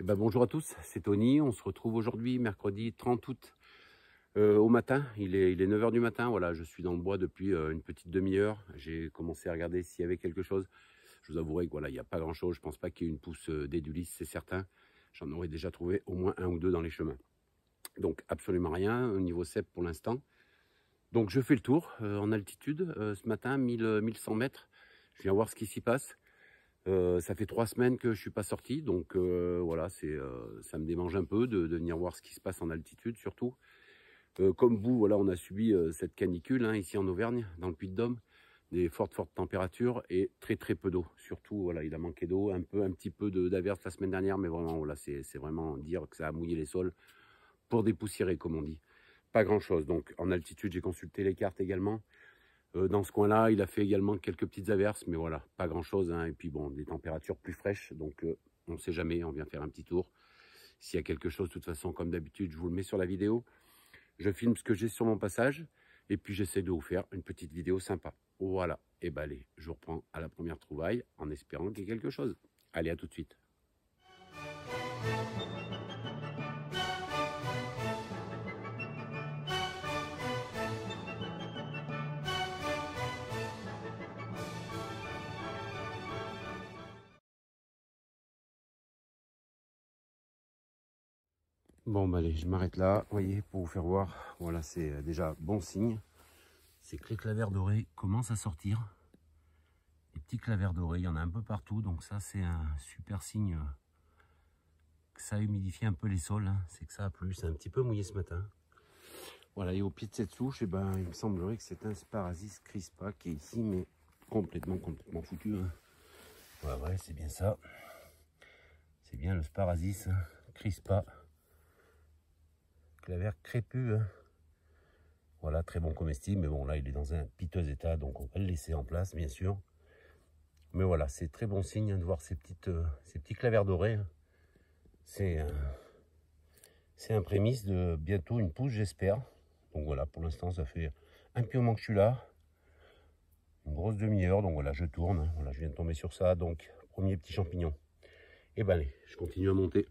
Eh ben, bonjour à tous, c'est Tony. On se retrouve aujourd'hui, mercredi 30 août au matin. Il est 9 h du matin. Voilà, je suis dans le bois depuis une petite demi-heure. J'ai commencé à regarder s'il y avait quelque chose. Je vous avouerai que voilà, il n'y a pas grand-chose. Je pense pas qu'il y ait une pousse d'édulis, c'est certain. J'en aurais déjà trouvé au moins un ou deux dans les chemins. Donc absolument rien au niveau cep pour l'instant. Donc je fais le tour en altitude ce matin, 1100 mètres. Je viens voir ce qui s'y passe. Ça fait 3 semaines que je suis pas sorti, donc voilà, ça me démange un peu de venir voir ce qui se passe en altitude surtout. Comme vous, voilà, on a subi cette canicule hein, ici en Auvergne, dans le Puy-de-Dôme, des fortes températures et très peu d'eau. Surtout, voilà, il a manqué d'eau, un petit peu d'averse la semaine dernière, mais vraiment, voilà, c'est vraiment dire que ça a mouillé les sols pour dépoussiérer, comme on dit. Pas grand-chose. Donc en altitude, j'ai consulté les cartes également. Dans ce coin-là, il a fait également quelques petites averses, mais voilà, pas grand-chose. Hein. Et puis bon, des températures plus fraîches, donc on ne sait jamais, on vient faire un petit tour. S'il y a quelque chose, de toute façon, comme d'habitude, je vous le mets sur la vidéo. Je filme ce que j'ai sur mon passage, et puis j'essaie de vous faire une petite vidéo sympa. Voilà, et ben allez, je vous reprends à la première trouvaille, en espérant qu'il y ait quelque chose. Allez, à tout de suite. Bon, bah allez, je m'arrête là, vous voyez, pour vous faire voir. Voilà, c'est déjà bon signe. Ces clavers dorés commencent à sortir. Les petits clavers dorés, il y en a un peu partout, donc ça c'est un super signe que ça a humidifié un peu les sols. Hein. C'est que ça a plu, c'est un petit peu mouillé ce matin. Voilà, et au pied de cette souche, eh ben, il me semblerait que c'est un Sparasis crispa qui est ici, mais complètement foutu. Hein. Ouais, c'est bien ça. C'est bien le Sparasis hein. Crispa. Claver crépus. Hein. Voilà, très bon comestible, mais bon, là, il est dans un piteux état, donc on va le laisser en place, bien sûr. Mais voilà, c'est très bon signe hein, de voir ces petits clavers dorés. Hein. C'est un prémisse de bientôt une pousse, j'espère. Donc voilà, pour l'instant, ça fait un petit moment que je suis là. Une grosse demi-heure, donc voilà, je tourne. Hein. Voilà, je viens de tomber sur ça, donc premier petit champignon. Et ben allez, je continue à monter.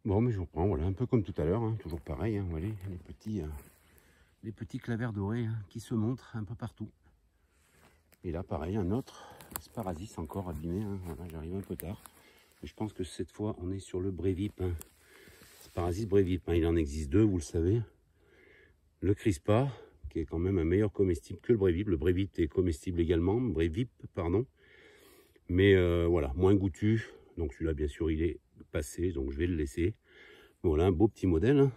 Bon, mais je vous reprends, voilà, un peu comme tout à l'heure, hein, toujours pareil, hein, voilà, les petits clavers dorés hein, qui se montrent un peu partout. Et là, pareil, un autre Sparasis encore abîmé, hein, voilà, j'arrive un peu tard. Mais je pense que cette fois, on est sur le Brévip. Hein. Sparasis Brévip, hein, il en existe deux, vous le savez. Le Crispa, qui est quand même un meilleur comestible que le Brévip. Le Brévip est comestible également, Brévip, pardon. Mais voilà, moins goûtu. Donc celui-là, bien sûr, il est passé, donc je vais le laisser. Voilà, un beau petit modèle. Hein.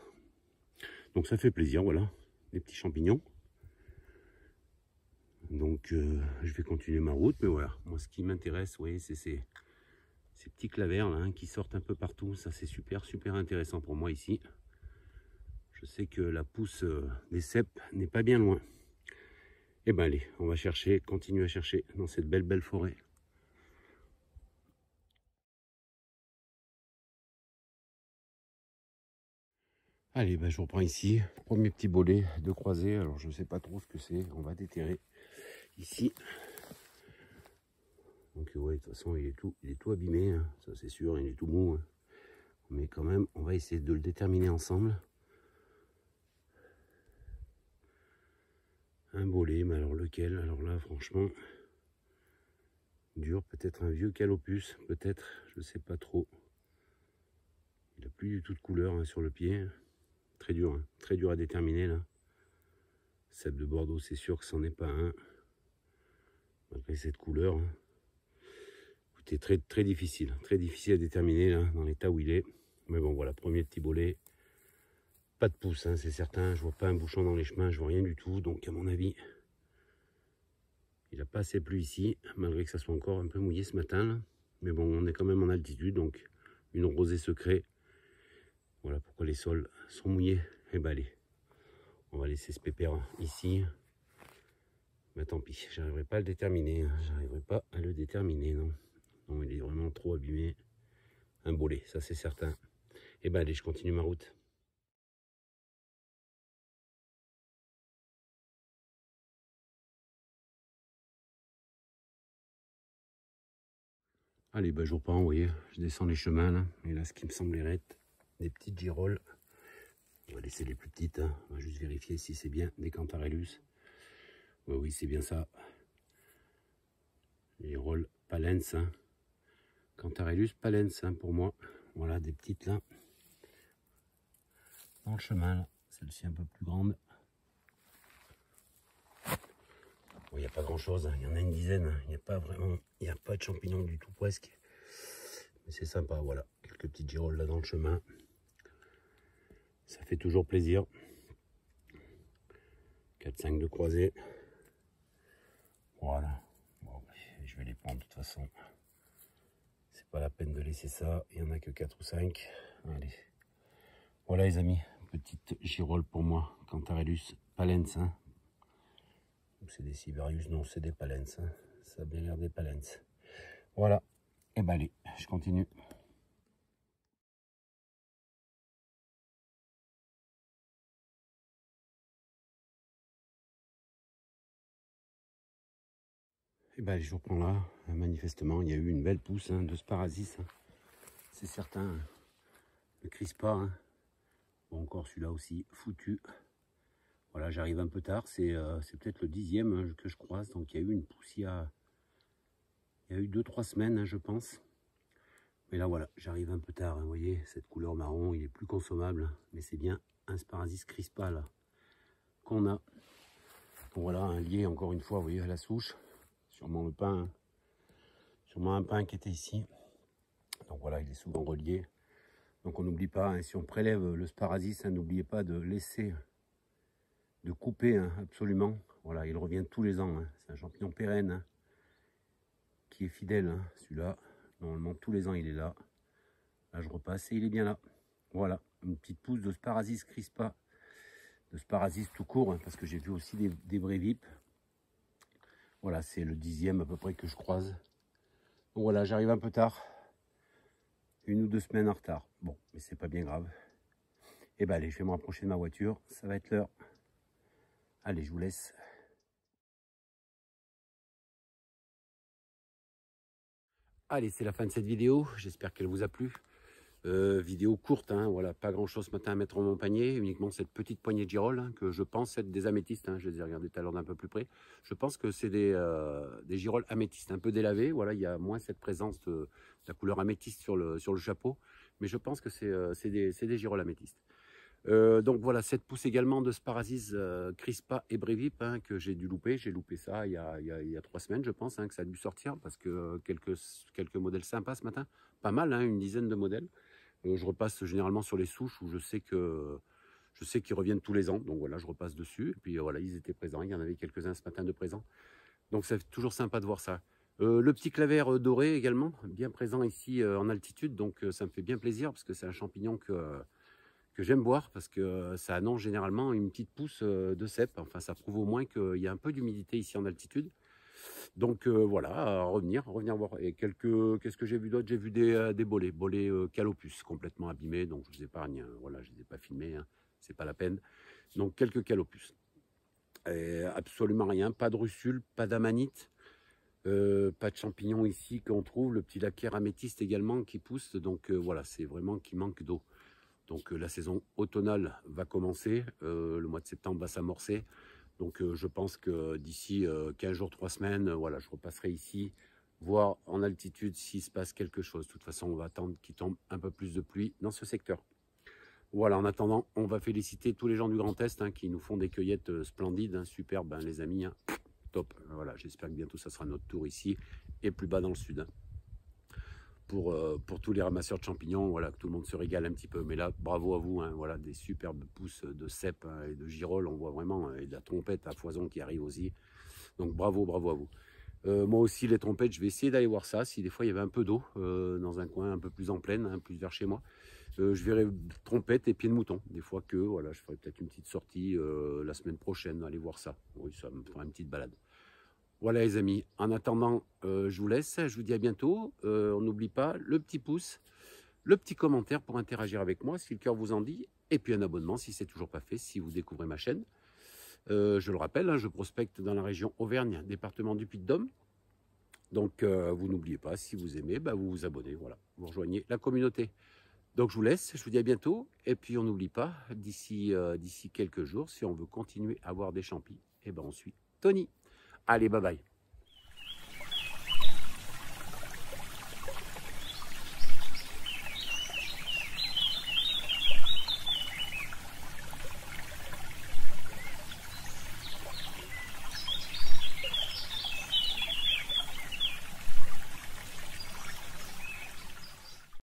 Donc ça fait plaisir, voilà, des petits champignons. Donc je vais continuer ma route, mais voilà, moi ce qui m'intéresse, vous voyez, c'est ces petits clavers là, hein, qui sortent un peu partout. Ça c'est super intéressant pour moi ici. Je sais que la pousse des cèpes n'est pas bien loin. Et ben allez, on va chercher, continuer à chercher dans cette belle forêt. Allez, ben je reprends ici, premier petit bolet de croisée. Alors je sais pas trop ce que c'est, on va déterrer ici. Donc ouais, de toute façon il est tout abîmé, hein. Ça c'est sûr, il est tout mou. Hein. Mais quand même, on va essayer de le déterminer ensemble. Un bolet, mais alors lequel? Alors là, franchement, dur, peut-être un vieux calopus, peut-être, je sais pas trop. Il n'a plus du tout de couleur hein, sur le pied. Très dur à déterminer là. Cèpe de Bordeaux, c'est sûr que c'en est pas un. Malgré cette couleur. Hein. Écoutez, très difficile à déterminer là, dans l'état où il est. Mais bon, voilà, premier petit bolet. Pas de pouce, hein, c'est certain. Je vois pas un bouchon dans les chemins, je vois rien du tout. Donc, à mon avis, il n'a pas assez plu ici, malgré que ça soit encore un peu mouillé ce matin. Là. Mais bon, on est quand même en altitude, donc une rosée secret. Voilà pourquoi les sols sont mouillés. Et ben allez, on va laisser ce pépère ici. Mais tant pis, j'arriverai pas à le déterminer. Hein. J'arriverai pas à le déterminer, non. Non, il est vraiment trop abîmé. Un bolet, ça c'est certain. Et ben allez, je continue ma route. Allez, bah, je reprends, vous voyez, je descends les chemins là. Et là, ce qui me semblerait être des petites girolles. On va laisser les plus petites, hein. On va juste vérifier si c'est bien des Cantarellus. Oui, c'est bien ça. Girolles palens, hein. Cantarellus palens, hein, pour moi. Voilà, des petites là. Dans le chemin là. Celle-ci un peu plus grande. Bon, il n'y a pas grand chose, hein. Il y en a une dizaine. Il n'y a pas vraiment, il n'y a pas de champignons du tout presque. Mais c'est sympa, voilà. Quelques petites girolles là dans le chemin. Ça fait toujours plaisir. 4-5 de croisée. Voilà. Bon, je vais les prendre de toute façon. C'est pas la peine de laisser ça. Il n'y en a que 4 ou 5. Allez. Voilà les amis. Petite girole pour moi. Cantarellus palens. Hein. C'est des Sibarius. Non, c'est des palens. Hein. Ça a bien l'air des palens. Voilà. Et ben allez, je continue. Et ben je reprends là. Manifestement, il y a eu une belle pousse, hein, de Sparasis. Hein. C'est certain. Hein. Le crispa. Hein. Bon, encore celui-là aussi foutu. Voilà, j'arrive un peu tard. C'est peut-être le 10e, hein, que je croise. Donc il y a eu une pousse il y a eu 2-3 semaines, hein, je pense. Mais là voilà, j'arrive un peu tard. Hein, vous voyez, cette couleur marron, il est plus consommable. Mais c'est bien un Sparasis crispa là qu'on a. Bon, voilà, un lié encore une fois, vous voyez, à la souche. Sûrement le pin. Hein. Sûrement un pin qui était ici. Donc voilà, il est souvent relié. Donc on n'oublie pas, hein, si on prélève le Sparasis, hein, n'oubliez pas de laisser, de couper, hein, absolument. Voilà, il revient tous les ans. Hein. C'est un champignon pérenne, hein, qui est fidèle. Hein, celui-là, normalement tous les ans il est là. Là je repasse et il est bien là. Voilà, une petite pousse de Sparasis crispa, de Sparasis tout court, hein, parce que j'ai vu aussi des Brévipes. Voilà, c'est le 10e à peu près que je croise. Donc voilà, j'arrive un peu tard. 1 ou 2 semaines en retard. Bon, mais c'est pas bien grave. Et ben allez, je vais me rapprocher de ma voiture. Ça va être l'heure. Allez, je vous laisse. Allez, c'est la fin de cette vidéo. J'espère qu'elle vous a plu. Vidéo courte, hein, voilà, pas grand chose ce matin à mettre dans mon panier, uniquement cette petite poignée de girolles, hein, que je pense être des améthystes, hein, je les ai regardés tout à l'heure d'un peu plus près. Je pense que c'est des girolles améthystes, un peu délavées, voilà, il y a moins cette présence de la couleur améthyste sur le chapeau, mais je pense que c'est des girolles améthystes. Donc voilà, cette pousse également de Sparasis crispa et Brévipes, hein, que j'ai dû louper. J'ai loupé ça il y a 3 semaines, je pense, hein, que ça a dû sortir, parce que quelques modèles sympas ce matin. Pas mal, hein, une dizaine de modèles. Je repasse généralement sur les souches où je sais qu'ils reviennent tous les ans. Donc voilà, je repasse dessus. Et puis voilà, ils étaient présents. Il y en avait quelques-uns ce matin de présents. Donc c'est toujours sympa de voir ça. Le petit claver doré également, bien présent ici en altitude. Donc ça me fait bien plaisir parce que c'est un champignon que j'aime boire parce que ça annonce généralement une petite pousse de cèpe. Enfin, ça prouve au moins qu'il y a un peu d'humidité ici en altitude. Donc voilà, revenir voir. Et qu'est-ce que j'ai vu d'autre? J'ai vu des bolets calopus complètement abîmés. Donc je vous épargne, voilà, je ne les ai pas filmés, hein, c'est pas la peine. Donc quelques calopus. Et absolument rien, pas de russule, pas d'amanite, pas de champignons ici qu'on trouve. Le petit lacquer améthyste également qui pousse. Donc voilà, c'est vraiment qu'il manque d'eau. Donc la saison automnale va commencer, le mois de septembre va s'amorcer. Donc je pense que d'ici 15 jours, 3 semaines, voilà, je repasserai ici, voir en altitude s'il se passe quelque chose. De toute façon, on va attendre qu'il tombe un peu plus de pluie dans ce secteur. Voilà, en attendant, on va féliciter tous les gens du Grand Est, hein, qui nous font des cueillettes splendides, hein, superbes, hein, les amis, hein, top. Voilà, j'espère que bientôt ça sera notre tour ici et plus bas dans le sud. Hein. Pour tous les ramasseurs de champignons, voilà, que tout le monde se régale un petit peu. Mais là, bravo à vous, hein, voilà, des superbes pousses de cèpe, hein, et de girolles, on voit vraiment, et de la trompette à foison qui arrive aussi. Donc bravo à vous. Moi aussi, les trompettes, je vais essayer d'aller voir ça. Si des fois il y avait un peu d'eau dans un coin un peu plus en plaine, hein, plus vers chez moi, je verrai trompettes et pieds de mouton. Des fois que, voilà, je ferai peut-être une petite sortie la semaine prochaine, aller voir ça. Oui, ça me fera une petite balade. Voilà les amis, en attendant, je vous laisse, je vous dis à bientôt. On n'oublie pas le petit pouce, le petit commentaire pour interagir avec moi si le cœur vous en dit, et puis un abonnement si c'est toujours pas fait, si vous découvrez ma chaîne. Je le rappelle, hein, je prospecte dans la région Auvergne, département du Puy-de-Dôme. Donc, vous n'oubliez pas, si vous aimez, bah, vous vous abonnez, voilà, vous rejoignez la communauté. Donc, je vous laisse, je vous dis à bientôt. Et puis, on n'oublie pas, d'ici quelques jours, si on veut continuer à avoir des champis, eh ben, on suit Tony. Allez, bye bye.